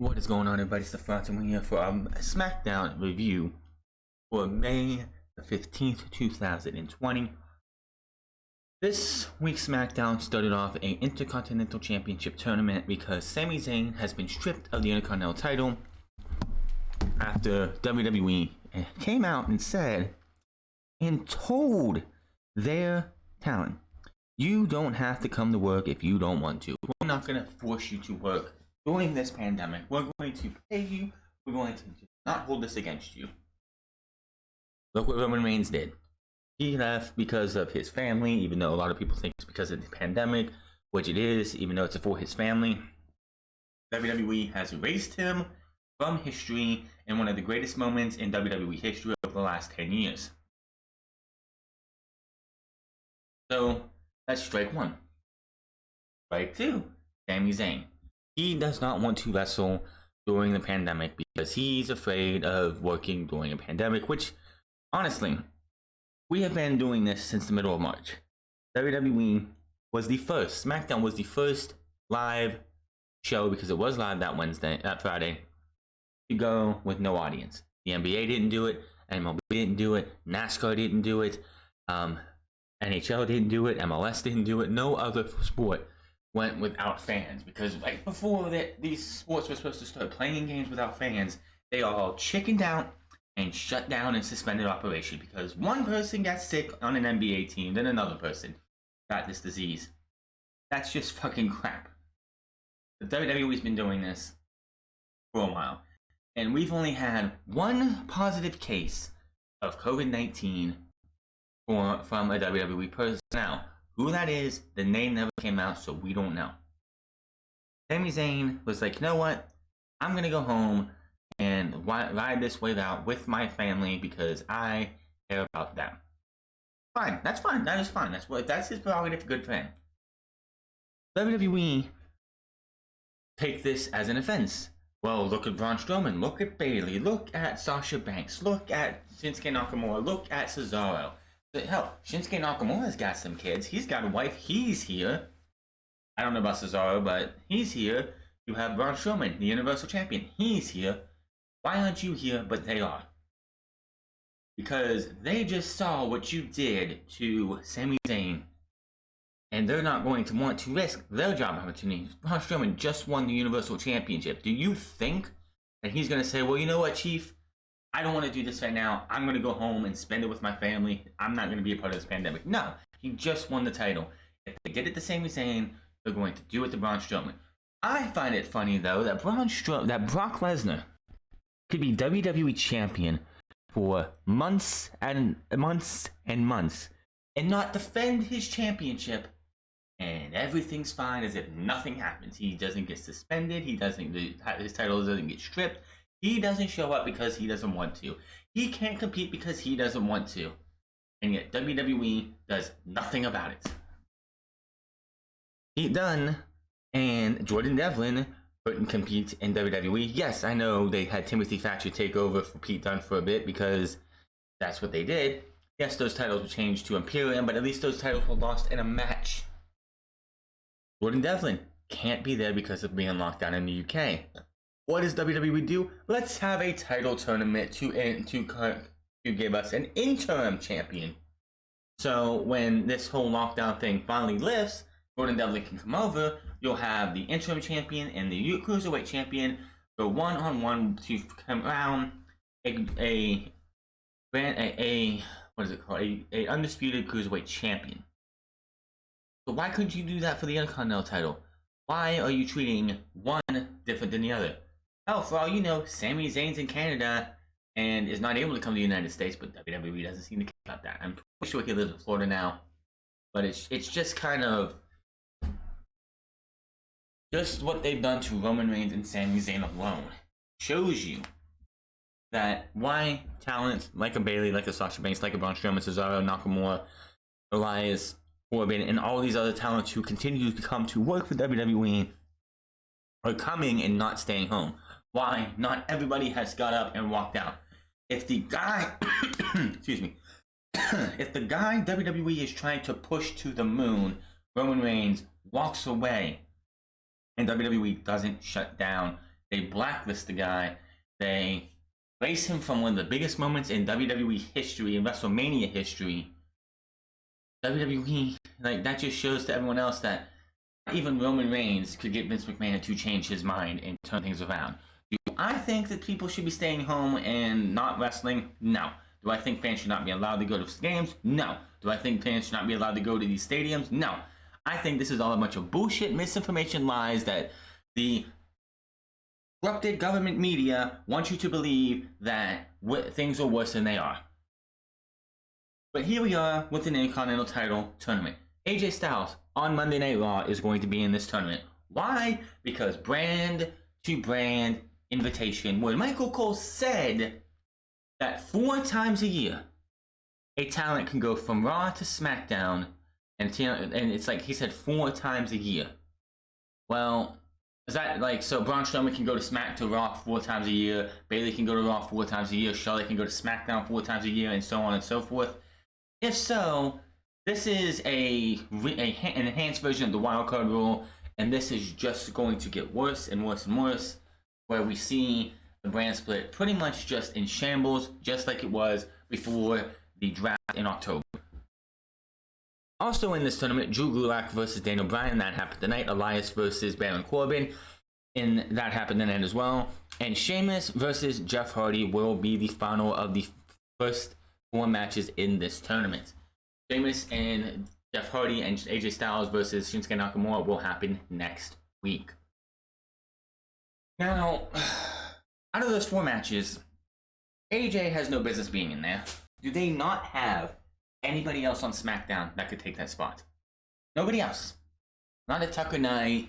What is going on, everybody? It's the Phantom here for a Smackdown review for May the 15th, 2020. This week's Smackdown started off an Intercontinental Championship tournament because Sami Zayn has been stripped of the Intercontinental title after WWE came out and said and told their talent, you don't have to come to work if you don't want to. We're not going to force you to work during this pandemic. We're going to pay you. We're going to not hold this against you. Look what Roman Reigns did. He left because of his family, even though a lot of people think it's because of the pandemic, which it is, even though it's for his family. WWE has erased him from history in one of the greatest moments in WWE history over the last 10 years. So that's strike one. Strike two, Sami Zayn. He does not want to wrestle during the pandemic because he's afraid of working during a pandemic, which, honestly, we have been doing this since the middle of March. WWE was the first, Smackdown was the first live show, because it was live that Friday, to go with no audience. The NBA didn't do it, MLB didn't do it, NASCAR didn't do it, NHL didn't do it, MLS didn't do it, no other sport went without fans, because like before that, these sports were supposed to start playing games without fans. They all chickened out and shut down and suspended operation because one person got sick on an NBA team, then another person got this disease. That's just fucking crap. The WWE's been doing this for a while, and we've only had one positive case of COVID-19 from a WWE person. Now, who that is, the name never came out, so we don't know. Sami Zayn was like, you know what? I'm gonna go home and ride this wave out with my family because I care about them. Fine, that's fine. That is fine. That's his prerogative. Good for him. WWE take this as an offense. Well, look at Braun Strowman. Look at Bayley. Look at Sasha Banks. Look at Shinsuke Nakamura. Look at Cesaro. Hell, Shinsuke Nakamura's got some kids. He's got a wife. He's here. I don't know about Cesaro, but he's here. You have Braun Strowman, the Universal Champion. He's here. Why aren't you here? But they are. Because they just saw what you did to Sami Zayn, and they're not going to want to risk their job opportunities. Braun Strowman just won the Universal Championship. Do you think that he's going to say, well, you know what, Chief? I don't want to do this right now. I'm going to go home and spend it with my family. I'm not going to be a part of this pandemic. No, he just won the title. If they get it to Sami Zayn, they're going to do it to Braun Strowman. I find it funny, though, that Brock Lesnar could be WWE champion for months and months and months and not defend his championship, and everything's fine as if nothing happens. He doesn't get suspended. His title doesn't get stripped. He doesn't show up because he doesn't want to. He can't compete because he doesn't want to. And yet WWE does nothing about it. Pete Dunne and Jordan Devlin couldn't compete in WWE. Yes, I know they had Timothy Thatcher take over for Pete Dunne for a bit because that's what they did. Yes, those titles were changed to Imperium, but at least those titles were lost in a match. Jordan Devlin can't be there because of being locked down in the UK. What does WWE do? Let's have a title tournament to give us an interim champion. So when this whole lockdown thing finally lifts, Jordan Devlin can come over. You'll have the interim champion and the cruiserweight champion go one-on-one to come around a undisputed cruiserweight champion. So why couldn't you do that for the Intercontinental title? Why are you treating one different than the other? Hell, for all you know, Sami Zayn's in Canada and is not able to come to the United States, but WWE doesn't seem to care about that. I'm pretty sure he lives in Florida now, but it's just kind of just what they've done to Roman Reigns and Sami Zayn alone shows you that why talent like a Bayley, like a Sasha Banks, like a Braun Strowman, Cesaro, Nakamura, Elias, Corbin, and all these other talents who continue to come to work for WWE are coming and not staying home. Why not everybody has got up and walked out? If the guy, excuse me, if the guy WWE is trying to push to the moon, Roman Reigns, walks away, and WWE doesn't shut down They blacklist the guy. They erase him from one of the biggest moments in WWE history, in WrestleMania history. WWE, like, that just shows to everyone else that even Roman Reigns could get Vince McMahon to change his mind and turn things around. Do I think that people should be staying home and not wrestling? No. Do I think fans should not be allowed to go to games? No. Do I think fans should not be allowed to go to these stadiums? No. I think this is all a bunch of bullshit, misinformation, lies that the corrupted government media want you to believe that things are worse than they are. But here we are with an Intercontinental title tournament. AJ Styles on Monday Night Raw is going to be in this tournament. Why? Because brand to brand invitation, where Michael Cole said that 4 times a year a talent can go from Raw to Smackdown, and it's like he said 4 times a year. Well, is that like, so Braun Strowman can go to Smack to Raw 4 times a year, Bayley can go to Raw 4 times a year, Charlotte can go to SmackDown 4 times a year, and so on and so forth? If so, this is an enhanced version of the wildcard rule, and this is just going to get worse and worse and worse, where we see the brand split pretty much just in shambles, just like it was before the draft in October. Also in this tournament, Drew Gulak versus Daniel Bryan, that happened tonight. Elias versus Baron Corbin, and that happened tonight as well. And Sheamus versus Jeff Hardy will be the final of the first 4 matches in this tournament. Sheamus and Jeff Hardy and AJ Styles versus Shinsuke Nakamura will happen next week. Now, out of those 4 matches, AJ has no business being in there. Do they not have anybody else on SmackDown that could take that spot? Nobody else. Not a Tucker Knight,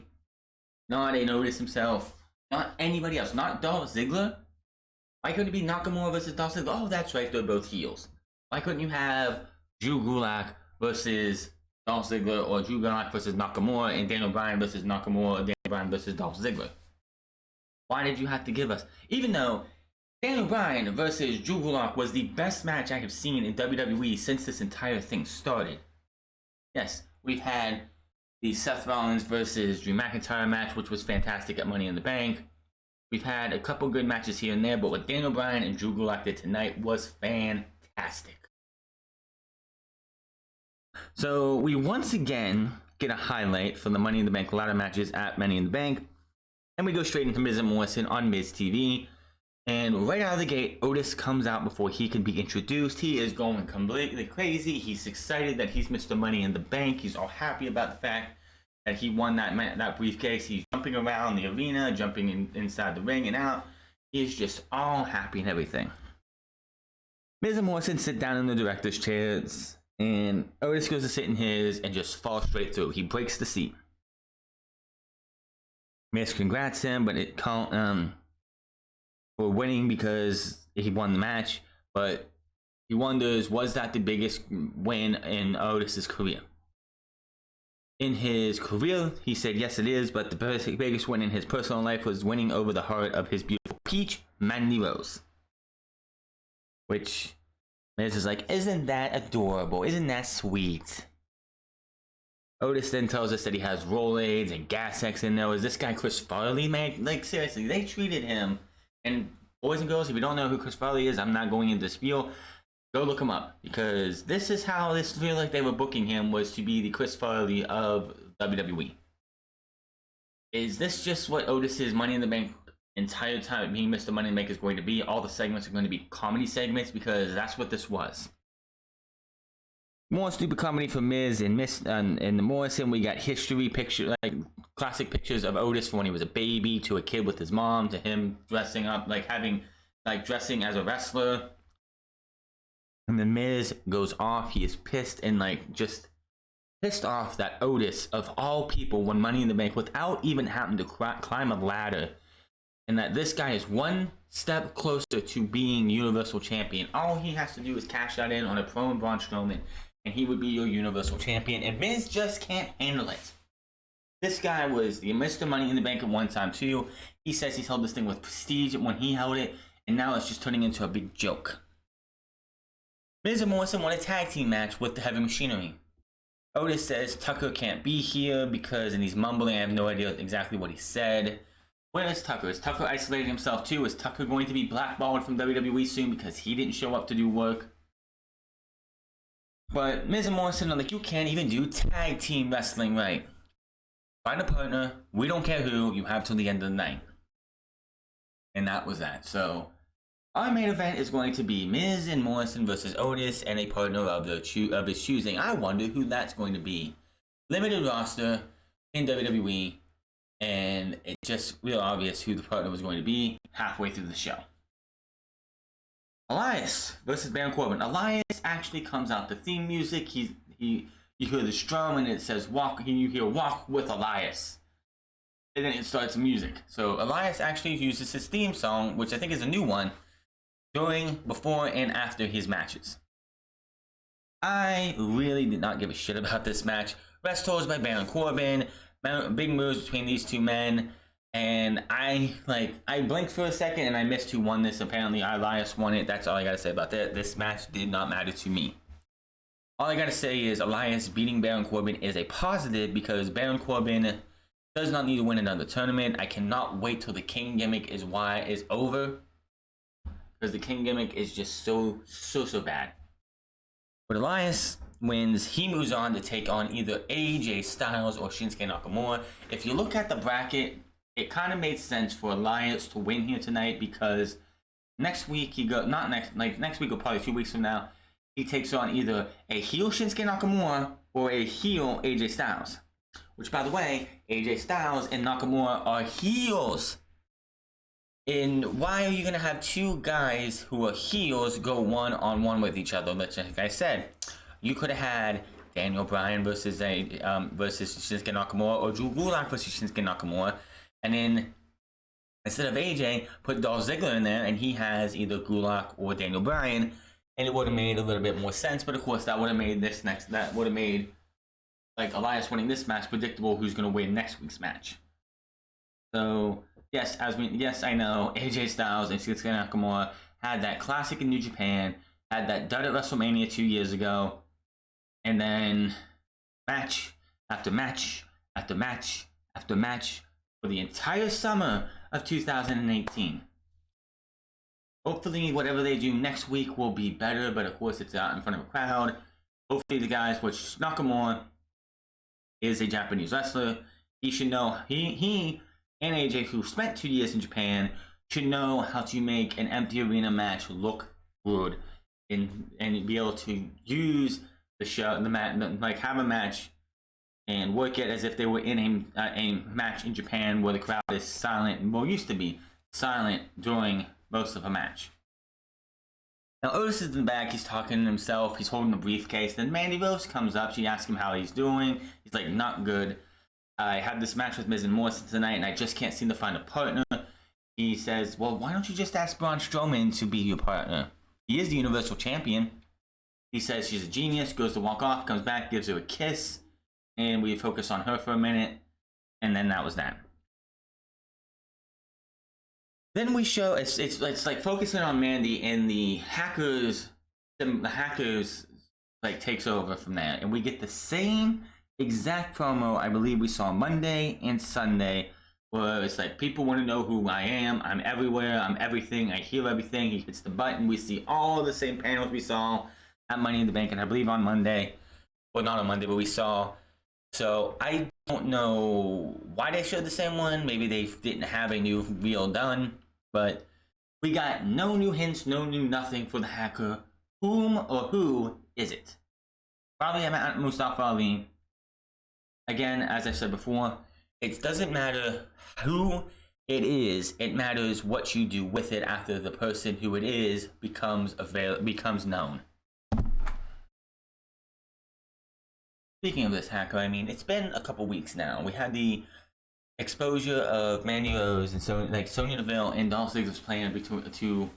not a Otis himself, not anybody else, not Dolph Ziggler. Why couldn't it be Nakamura versus Dolph Ziggler? Oh, that's right, they're both heels. Why couldn't you have Drew Gulak versus Dolph Ziggler, or Drew Gulak versus Nakamura, and Daniel Bryan versus Nakamura, or Daniel Bryan versus Dolph Ziggler? Why did you have to give us, even though Daniel Bryan versus Drew Gulak was the best match I have seen in WWE since this entire thing started. Yes, we've had the Seth Rollins versus Drew McIntyre match, which was fantastic at Money in the Bank. We've had a couple good matches here and there, but what Daniel Bryan and Drew Gulak did tonight was fantastic. So we once again get a highlight from the Money in the Bank ladder matches at Money in the Bank, and we go straight into Miz and Morrison on Miz TV. And right out of the gate, Otis comes out before he can be introduced. He is going completely crazy. He's excited that he's Mr. Money in the Bank. He's all happy about the fact that he won that briefcase. He's jumping around the arena, jumping inside the ring and out. He's just all happy and everything. Miz and Morrison sit down in the director's chairs, and Otis goes to sit in his and just falls straight through. He breaks the seat. Miz congrats him, but it can't, for winning because he won the match, but he wonders, was that the biggest win in Otis's career? In his career, he said yes it is, but the biggest win in his personal life was winning over the heart of his beautiful peach, Mandy Rose. Which Miz is like, isn't that adorable? Isn't that sweet? Otis then tells us that he has Rolaids and Gas X in there. Is this guy Chris Farley, man? Like, seriously, they treated him. And boys and girls, if you don't know who Chris Farley is, I'm not going into this spiel. Go look him up, because this is how this feel like they were booking him, was to be the Chris Farley of WWE. Is this just what Otis's Money in the Bank entire time being Mr. Money in the Bank is going to be? All the segments are going to be comedy segments, because that's what this was. More stupid comedy for Miz and the Morrison. We got history picture, like classic pictures of Otis from when he was a baby to a kid with his mom, to him dressing up, dressing as a wrestler. And then Miz goes off. He is pissed and just pissed off that Otis, of all people, won Money in the Bank without even having to climb a ladder, and that this guy is one step closer to being Universal Champion. All he has to do is cash that in on a pro and Braun Strowman, and he would be your Universal Champion, and Miz just can't handle it. This guy was the Mr. Money in the Bank at one time too. He says he's held this thing with prestige when he held it, and now it's just turning into a big joke. Miz and Morrison won a tag team match with the Heavy Machinery. Otis says Tucker can't be here because, and he's mumbling, I have no idea exactly what he said. Where is Tucker? Is Tucker isolating himself too? Is Tucker going to be blackballed from WWE soon because he didn't show up to do work? But Miz and Morrison are like, you can't even do tag team wrestling right. Find a partner. We don't care who. You have till the end of the night. And that was that. So our main event is going to be Miz and Morrison versus Otis and a partner of his choosing. I wonder who that's going to be. Limited roster in WWE. And it's just real obvious who the partner was going to be halfway through the show. Elias versus Baron Corbin. Elias actually comes out the theme music. You hear the strum and it says walk. You hear walk with Elias. And then it starts music. So Elias actually uses his theme song, which I think is a new one, before and after his matches. I really did not give a shit about this match. Rest holds by Baron Corbin. Big moves between these two men, and I blinked for a second and I missed who won this. Apparently Elias won it. That's all I gotta say about that. This match did not matter to me. All I gotta say is Elias beating Baron Corbin is a positive because Baron Corbin does not need to win another tournament. I cannot wait till the King gimmick is over, because the King gimmick is just so bad. But Elias wins. He moves on to take on either AJ Styles or Shinsuke Nakamura. If you look at the bracket, it kind of made sense for Elias to win here tonight because next week next week or probably 2 weeks from now, he takes on either a heel Shinsuke Nakamura or a heel AJ Styles. Which, by the way, AJ Styles and Nakamura are heels. And why are you going to have two guys who are heels go one-on-one with each other? Like I said, you could have had Daniel Bryan versus Shinsuke Nakamura, or Drew Gulak versus Shinsuke Nakamura, and then instead of AJ, put Dolph Ziggler in there, and he has either Gulak or Daniel Bryan, and it would have made a little bit more sense. But of course, that would have made Elias winning this match predictable. Who's going to win next week's match? So yes, I know AJ Styles and Shinsuke Nakamura had that classic in New Japan, had that dud at WrestleMania 2 years ago. And then match after match after match after match for the entire summer of 2018. Hopefully whatever they do next week will be better, but of course it's out in front of a crowd. Hopefully the guys, which Nakamura is a Japanese wrestler, he should know, he and AJ, who spent 2 years in Japan, should know how to make an empty arena match look good and be able to use the show, have a match and work it as if they were in a match in Japan where the crowd is silent, well, used to be silent during most of a match. Now Otis is in the back, he's talking to himself, he's holding the briefcase, then Mandy Rose comes up, she asks him how he's doing, he's like, not good. I had this match with Miz and Morrison tonight and I just can't seem to find a partner. He says, well, why don't you just ask Braun Strowman to be your partner? He is the Universal Champion. He says she's a genius, goes to walk off, comes back, gives her a kiss, and we focus on her for a minute, and then that was that. Then we show, it's like focusing on Mandy, and the hackers like takes over from there, and we get the same exact promo I believe we saw Monday and Sunday, where it's like, people want to know who I am, I'm everywhere, I'm everything, I hear everything. He hits the button, we see all the same panels we saw at Money in the Bank, and I believe on Monday, well, not on Monday, but we saw. So I don't know why they showed the same one. Maybe they didn't have a new reel done, but we got no new hints, no new nothing for the hacker. Whom or who is it? Probably Mustafa Ali. Again, as I said before, it doesn't matter who it is. It matters what you do with it after the person who it is becomes known. Speaking of this hacker, I mean, it's been a couple weeks now. We had the exposure of Mandy Rose and Sonya Deville and Dolph Ziggler's plan to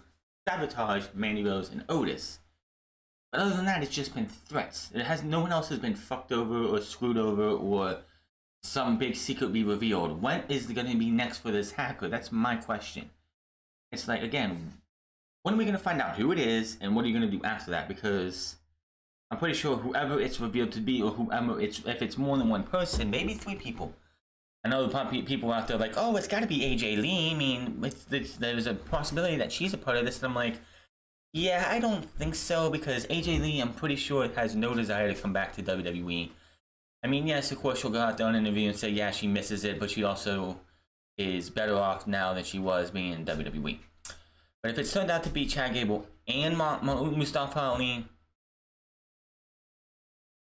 sabotage Mandy Rose and Otis. But other than that, it's just been threats. No one else has been fucked over or screwed over or some big secret be revealed. What is going to be next for this hacker? That's my question. It's like, again, when are we going to find out who it is and what are you going to do after that? Because I'm pretty sure whoever it's revealed to be, or if it's more than one person, maybe 3 people, I know people out there like, oh, it's got to be AJ Lee. I mean, there's a possibility that she's a part of this, and I'm like, yeah, I don't think so, because AJ Lee, I'm pretty sure, has no desire to come back to WWE. I mean, yes, of course, she'll go out there on an interview and say, yeah, she misses it, but she also is better off now than she was being in WWE. But if it's turned out to be Chad Gable and Mustafa Ali,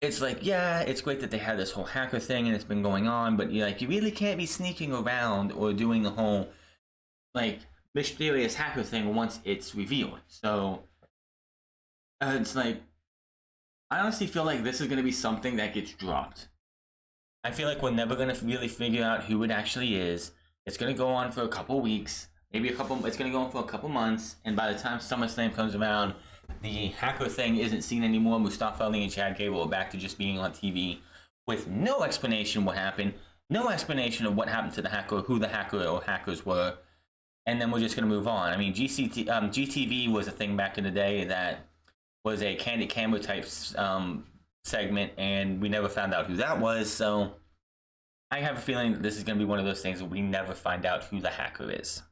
it's like, yeah, it's great that they had this whole hacker thing and it's been going on, but you really can't be sneaking around or doing the whole mysterious hacker thing once it's revealed. So it's like, I honestly feel like this is going to be something that gets dropped. I feel like we're never going to really figure out who it actually is. It's going to go on for a couple weeks, it's going to go on for a couple months, and by the time SummerSlam comes around, the hacker thing isn't seen anymore. Mustafa Ali and Chad Gable are back to just being on TV with no explanation what happened, no explanation of what happened to the hacker, who the hacker or hackers were, and then we're just going to move on. I mean, GTV was a thing back in the day that was a candid camera type segment, and we never found out who that was, so I have a feeling that this is going to be one of those things where we never find out who the hacker is.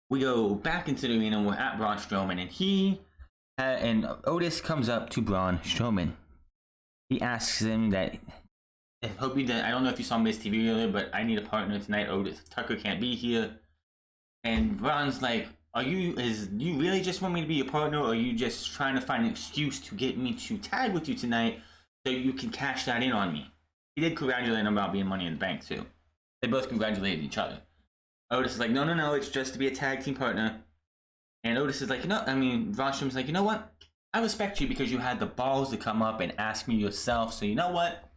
We go back into the arena, we're at Braun Strowman, and Otis comes up to Braun Strowman. He asks him that, I don't know if you saw Miz TV earlier, but I need a partner tonight. Tucker can't be here. And Braun's like, you really just want me to be your partner, or are you just trying to find an excuse to get me to tag with you tonight so you can cash that in on me? He did congratulate him about being Money in the Bank too. They both congratulated each other. Otis is like, no, it's just to be a tag team partner. And Otis is like, Braun Strowman's like, you know what? I respect you because you had the balls to come up and ask me yourself. So you know what?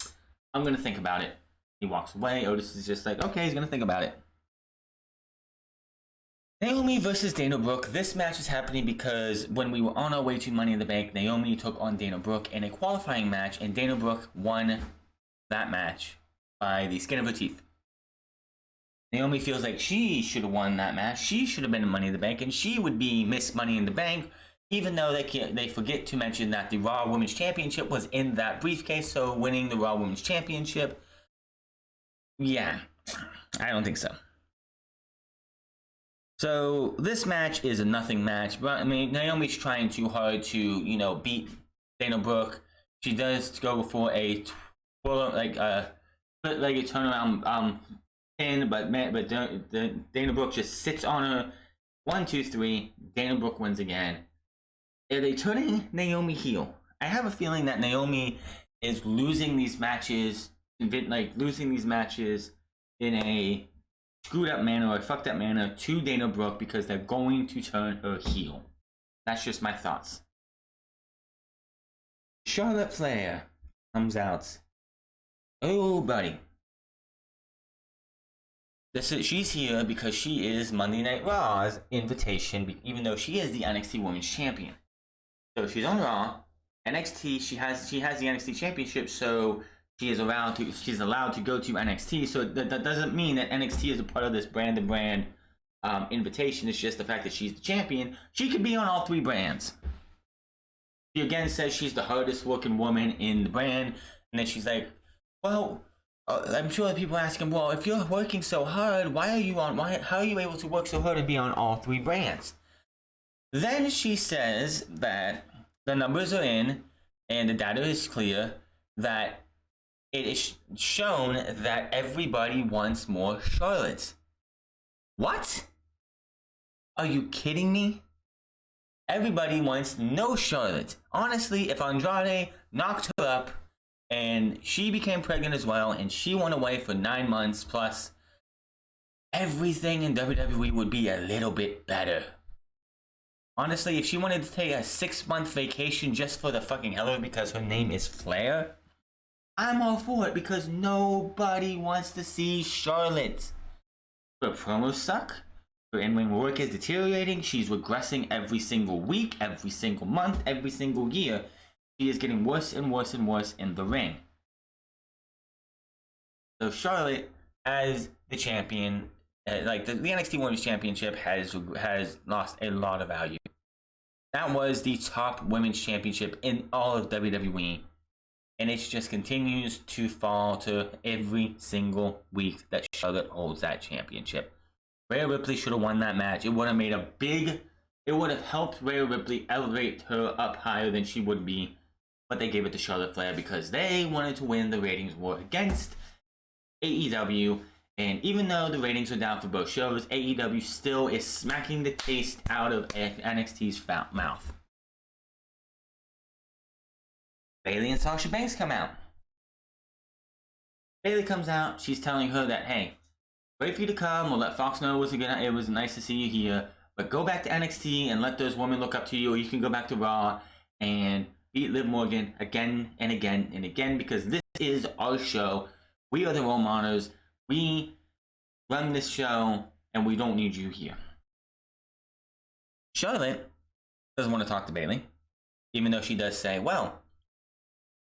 I'm going to think about it. He walks away. Otis is just like, okay, he's going to think about it. Naomi versus Dana Brooke. This match is happening because when we were on our way to Money in the Bank, Naomi took on Dana Brooke in a qualifying match, and Dana Brooke won that match by the skin of her teeth. Naomi feels like she should have won that match. She should have been in Money in the Bank, and she would be Miss Money in the Bank, even though they forget to mention that the Raw Women's Championship was in that briefcase, so winning the Raw Women's Championship, yeah, I don't think so. So this match is a nothing match. But I mean, Naomi's trying too hard to, beat Dana Brooke. She does go for a split-legged turnaround pin, but Dana Brooke just sits on her. 1, 2, 3. Dana Brooke wins again. Are they turning Naomi heel? I have a feeling that Naomi is losing these matches, in a screwed up manner or fucked up manner to Dana Brooke because they're going to turn her heel. That's just my thoughts. Charlotte Flair comes out. Oh, buddy. She's here because she is Monday Night Raw's invitation, even though she is the NXT Women's Champion. So she's on Raw. NXT, she has the NXT Championship, so she's allowed to go to NXT. So that doesn't mean that NXT is a part of this brand-to-brand invitation. It's just the fact that she's the champion. She could be on all 3 brands. She again says she's the hardest working woman in the brand, and then she's like, well, I'm sure people ask him, well, if you're working so hard, how are you able to work so hard and be on all 3 brands? Then she says that the numbers are in and the data is clear, that it is shown that everybody wants more Charlotte. What? Are you kidding me? Everybody wants no Charlotte. Honestly, if Andrade knocked her up and she became pregnant as well and she went away for 9 months plus, everything in WWE would be a little bit better. Honestly, if she wanted to take a 6-month vacation just for the fucking hell of it because her name is Flair, I'm all for it because nobody wants to see Charlotte. Her promos suck. Her in-ring work is deteriorating. She's regressing every single week, every single month, every single year. She is getting worse and worse and worse in the ring. So Charlotte, as the champion, the NXT Women's Championship has lost a lot of value. That was the top women's championship in all of WWE. And it just continues to fall to every single week that Charlotte holds that championship. Rhea Ripley should have won that match. It would have made a big... It would have helped Rhea Ripley elevate her up higher than she would be. But they gave it to Charlotte Flair because they wanted to win the ratings war against AEW. And even though the ratings are down for both shows, AEW still is smacking the taste out of NXT's mouth. Bayley and Sasha Banks come out. Bayley comes out. She's telling her that, hey, wait for you to come. We'll let Fox know it was nice to see you here. But go back to NXT and let those women look up to you. Or you can go back to Raw and beat Liv Morgan again and again and again. Because this is our show. We are the role models. We run this show. And we don't need you here. Charlotte doesn't want to talk to Bayley. Even though she does say, well,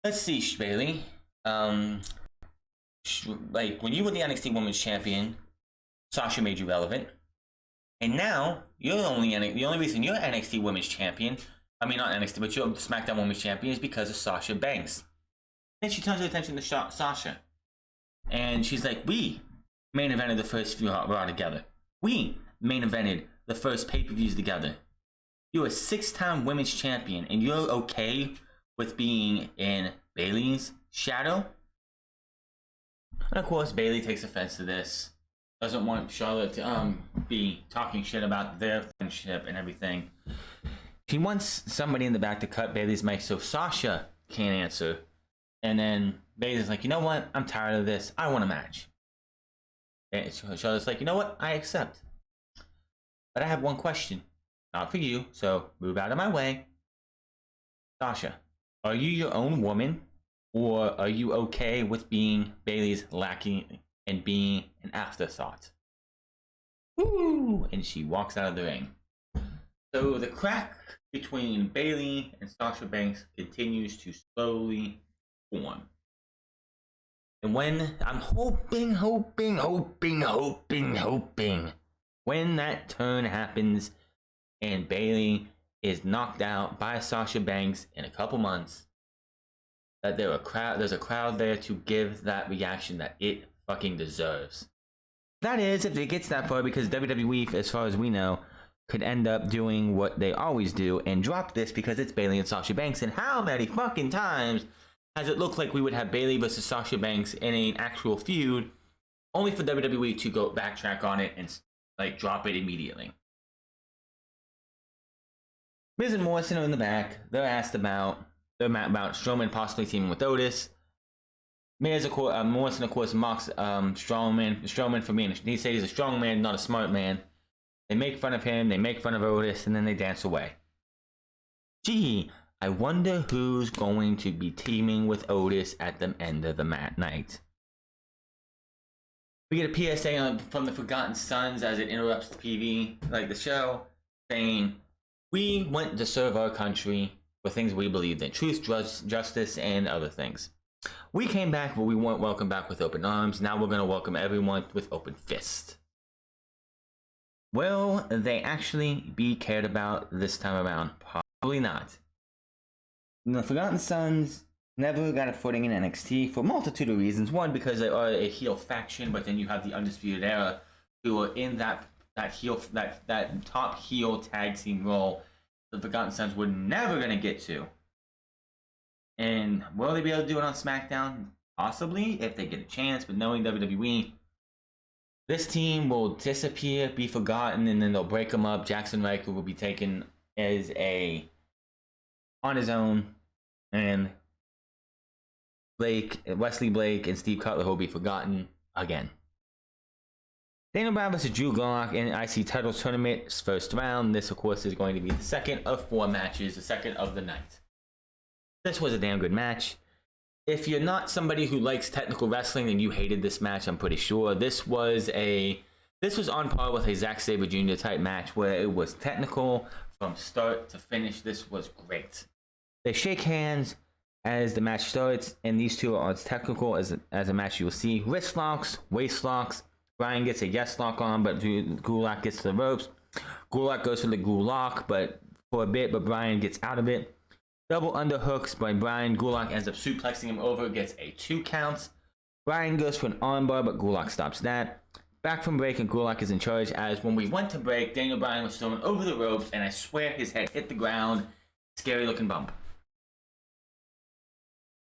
let's see, Bayley. Like, when you were the NXT Women's Champion, Sasha made you relevant. And now, the only reason you're NXT Women's Champion, I mean, not NXT, but you're SmackDown Women's Champion is because of Sasha Banks. Then she turns her attention to Sasha. And she's like, we main evented the first Raw together. We main evented the first pay-per-views together. You're a 6-time Women's Champion, and you're okay with being in Bayley's shadow? And of course, Bayley takes offense to this. Doesn't want Charlotte to be talking shit about their friendship and everything. She wants somebody in the back to cut Bayley's mic so Sasha can't answer. And then Bayley's like, you know what? I'm tired of this. I want a match. And Charlotte's like, you know what? I accept. But I have one question. Not for you, so move out of my way. Sasha, are you your own woman? Or are you okay with being Bayley's lackey and being an afterthought? Woo! And she walks out of the ring. So the crack between Bayley and Sasha Banks continues to slowly form. And when I'm hoping, when that turn happens and Bayley is knocked out by Sasha Banks in a couple months, that there's a crowd there to give that reaction that it fucking deserves. That is, if it gets that far, because WWE, as far as we know, could end up doing what they always do and drop this because it's Bayley and Sasha Banks. And how many fucking times has it looked like we would have Bayley versus Sasha Banks in an actual feud, only for WWE to go backtrack on it and like drop it immediately? Miz and Morrison are in the back. They're asked about Strowman possibly teaming with Otis. Morrison, of course, mocks Strowman for being. He says he's a strong man, not a smart man. They make fun of him, they make fun of Otis, and then they dance away. Gee, I wonder who's going to be teaming with Otis at the end of the night. We get a PSA from the Forgotten Sons as it interrupts the the show, saying, we went to serve our country for things we believed in, truth, justice, and other things. We came back, but we weren't welcomed back with open arms. Now we're going to welcome everyone with open fists. Will they actually be cared about this time around? Probably not. The Forgotten Sons never got a footing in NXT for a multitude of reasons. One, because they are a heel faction, but then you have the Undisputed Era, who are in that top heel tag team role the Forgotten Sons were never going to get to. And will they be able to do it on Smackdown? Possibly, if they get a chance. But knowing WWE, this team will disappear, be forgotten, and then they'll break them up. Jackson Riker will be taken as on his own, and Wesley Blake, and Steve Cutler will be forgotten again. Daniel Bryan vs. Drew Gulak in IC title tournament's first round. This, of course, is going to be the second of 4 matches, the second of the night. This was a damn good match. If you're not somebody who likes technical wrestling, then you hated this match, I'm pretty sure. This was on par with a Zack Sabre Jr. type match where it was technical from start to finish. This was great. They shake hands as the match starts, and these two are as technical as a match you will see. Wrist locks, waist locks. Bryan gets a yes lock on, but Gulak gets to the ropes. Gulak goes for the Gulak, but for a bit, but Bryan gets out of it. Double underhooks by Brian. Gulak ends up suplexing him over, gets a 2 count. Brian goes for an armbar, but Gulak stops that. Back from break, and Gulak is in charge, as when we went to break, Daniel Bryan was thrown over the ropes, and I swear his head hit the ground. Scary looking bump.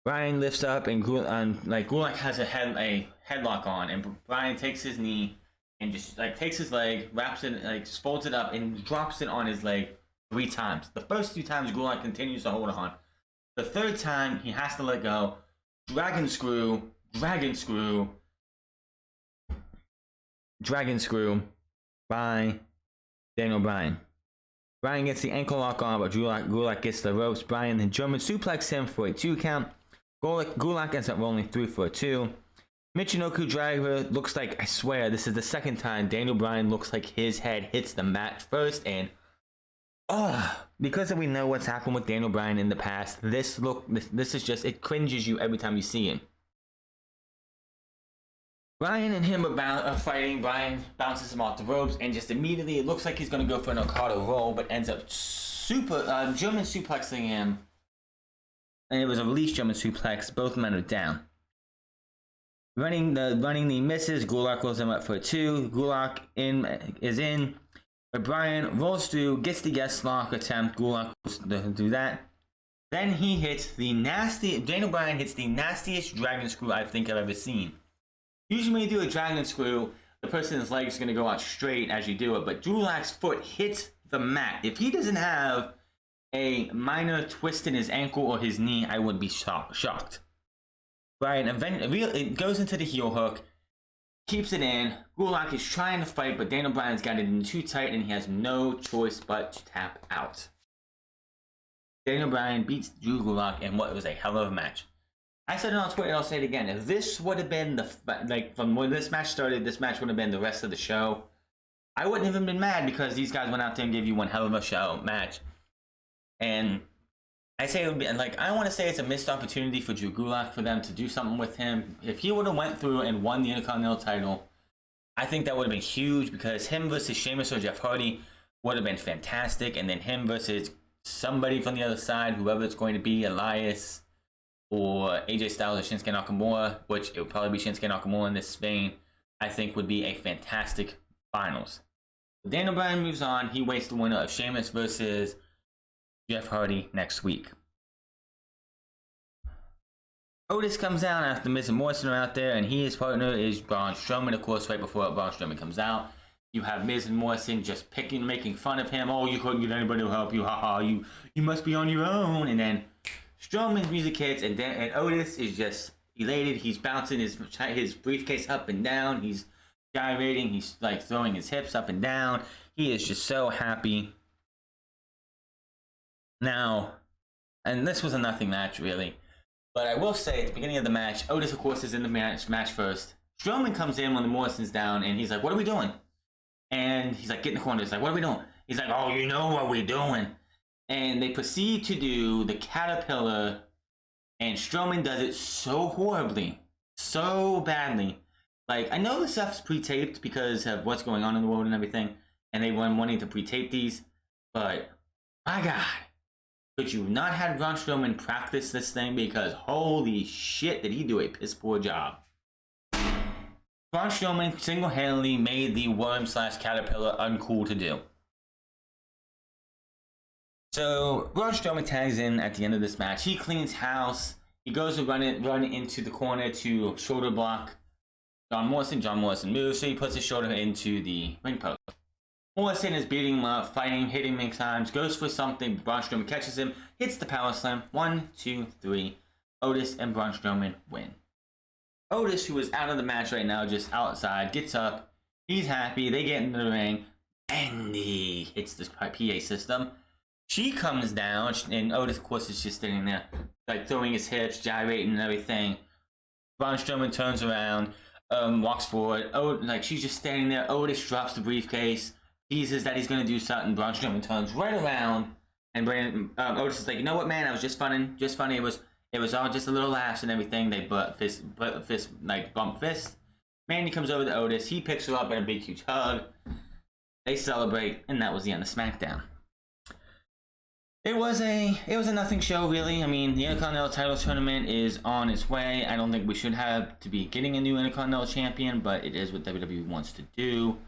Brian lifts up, and Gulak has a headlock on, and Brian takes his knee and just takes his leg, wraps it, folds it up, and drops it on his leg 3 times. The first 2 times, Gulak continues to hold on. The 3rd time, he has to let go. Dragon screw by Daniel Bryan. Bryan gets the ankle lock on, but Gulak gets the ropes. Bryan then German suplex him for a 2 count. Gulak ends up rolling through for a 2. Michinoku driver looks like, I swear, this is the 2nd time Daniel Bryan looks like his head hits the mat first, and because we know what's happened with Daniel Bryan in the past, this is just, it cringes you every time you see him. Bryan and him are fighting. Bryan bounces him off the ropes, and just immediately it looks like he's going to go for an Okada roll, but ends up German suplexing him. And it was a release German suplex. Both men are down. Running the misses. Gulak rolls him up for a 2. Gulak is in. But Bryan rolls through, gets the guest lock attempt. Gulak do that. Then he hits Daniel Bryan hits the nastiest dragon screw I think I've ever seen. Usually when you do a dragon screw, the person's leg is going to go out straight as you do it, but Gulak's foot hits the mat. If he doesn't have a minor twist in his ankle or his knee, I would be shocked. Bryan it goes into the heel hook, keeps it in. Gulak is trying to fight, but Daniel Bryan's got it in too tight, and he has no choice but to tap out. Daniel Bryan beats Drew Gulak in what was a hell of a match. I said it on Twitter, I'll say it again. If this would have been from when this match started, this match would have been the rest of the show. I wouldn't have even been mad, because these guys went out there and gave you one hell of a match. And I say it would be I want to say it's a missed opportunity for Drew Gulak for them to do something with him. If he would have went through and won the Intercontinental title, I think that would have been huge, because him versus Sheamus or Jeff Hardy would have been fantastic, and then him versus somebody from the other side, whoever it's going to be, Elias or AJ Styles or Shinsuke Nakamura, which it would probably be Shinsuke Nakamura in this vein, I think would be a fantastic finals. Daniel Bryan moves on. He waits the winner of Sheamus versus Jeff Hardy next week. Otis comes out after Miz and Morrison are out there, and his partner is Braun Strowman. Of course, right before Braun Strowman comes out, you have Miz and Morrison just making fun of him. Oh, you couldn't get anybody to help you. Haha, you must be on your own. And then Strowman's music hits, and Otis is just elated. He's bouncing his briefcase up and down. He's gyrating. He's throwing his hips up and down. He is just so happy. Now, and this was a nothing match really, but I will say at the beginning of the match, Otis of course is in the match first. Strowman comes in when the Morrison's down, and he's like, "What are we doing?" And he's like, "Get in the corner." He's like, "What are we doing?" He's like, "Oh, you know what we're doing." And they proceed to do the caterpillar, and Strowman does it so horribly, so badly. I know the stuff's pre-taped because of what's going on in the world and everything, and they were wanting to pre-tape these, but my God, could you not have Braun Strowman practice this thing? Because holy shit, did he do a piss poor job. Braun Strowman single-handedly made the worm/caterpillar uncool to do. So Braun Strowman tags in at the end of this match. He cleans house. He goes to run into the corner to shoulder block John Morrison. John Morrison moves, so he puts his shoulder into the ring post. Morrison is beating him up, fighting, hitting many times, goes for something. Braun Strowman catches him, hits the power slam. 1, 2, 3. Otis and Braun Strowman win. Otis, who is out of the match right now, just outside, gets up. He's happy. They get into the ring, and he hits this PA system. She comes down, and Otis, of course, is just sitting there, throwing his hips, gyrating and everything. Braun Strowman turns around, walks forward. She's just standing there. Otis drops the briefcase. Teases that he's going to do something. Braun Strowman turns right around, and Otis is like, "You know what, man? I was just funny. It was all just a little laughs and everything." They bump fists. Mandy comes over to Otis. He picks her up in a big, huge hug. They celebrate, and that was the end of Smackdown. It was a nothing show, really. I mean, the Intercontinental title tournament is on its way. I don't think we should have to be getting a new Intercontinental champion, but it is what WWE wants to do.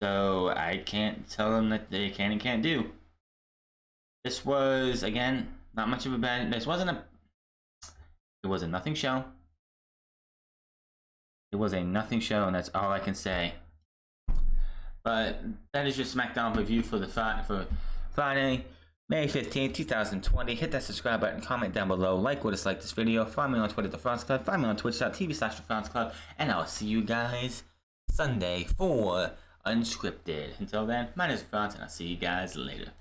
So I can't tell them that they can and can't do. This was, again, not much of a bad. It was a nothing show. It was a nothing show, and that's all I can say. But that is your Smackdown review for Friday, May 15th, 2020. Hit that subscribe button, comment down below, like or dislike this video. Find me on Twitter at The France Club. Find me on twitch.tv/The France Club. And I'll see you guys Sunday for Unscripted. Until then, my name is France, and I'll see you guys later.